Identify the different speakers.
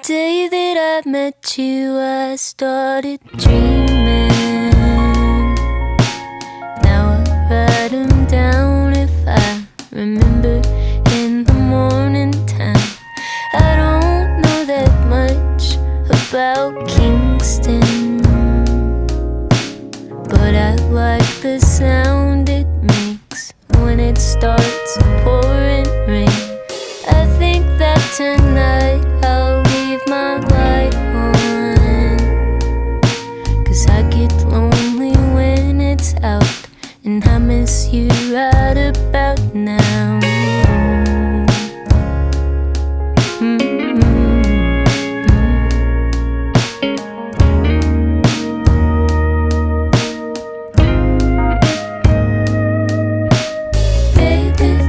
Speaker 1: day that I met you, I started dreaming. Now I write them down if I remember in the morning time. I don't know that much about Kingston, but I like the sound it makes when it starts pouring rain. I think that tonight I'll leave my light on, 'cause I get lonely when it's out, and I miss you.